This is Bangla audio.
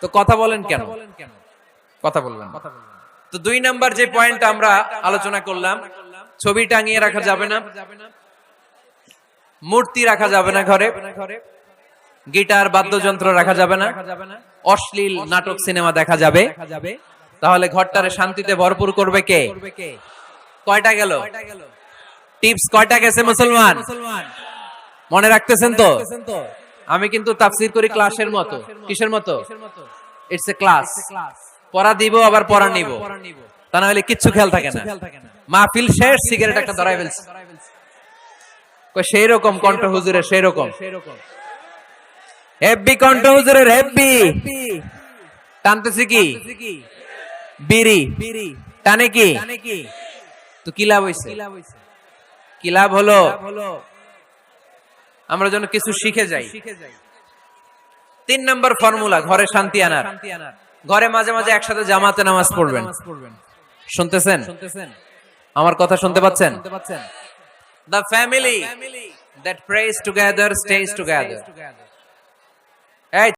তো কথা বলেন কেন? কথা বলবেন। তো 2 নাম্বার যে পয়েন্ট আমরা আলোচনা করলাম, ছবি টাঙিয়ে রাখা যাবে না, মূর্তি রাখা যাবে না ঘরে, গিটার বাদ্যযন্ত্র রাখা যাবে না, অশ্লীল নাটক সিনেমা দেখা যাবে। তাহলে ঘরটারে শান্তিতে ভরপুর করবে কে? কয়টা গেল? টিপস কয়টা গেছে মুসলমান? মনে রাখতেছেন তো? আমি কিন্তু তাফসীর করি ক্লাসের মতো। কিসের মতো? It's a class. পড়া দিব আবার পড়া নিব, তা না হলে কিচ্ছু খেয়াল থাকে না। মাহফিল শেষ, সিগারেট একটা ধরাই ফেলছে। সেই রকম কণ্ঠ হুজুরের, সেই রকম হেব্বি কণ্ঠ হুজুরের, হেব্বি। টানতেছি কি? বিড়ি। টানে কি? তো কি লাভ হইছে? কি লাভ হলো? আমরা যেন কিছু শিখে যাই। 3 নাম্বার ফর্মুলা ঘরে শান্তি আনার। ঘরে মাঝে মাঝে একসাথে জামাতে নামাজ পড়বেন। শুনতেছেন? আমার কথা শুনতে পাচ্ছেন? The family that prays together stays together.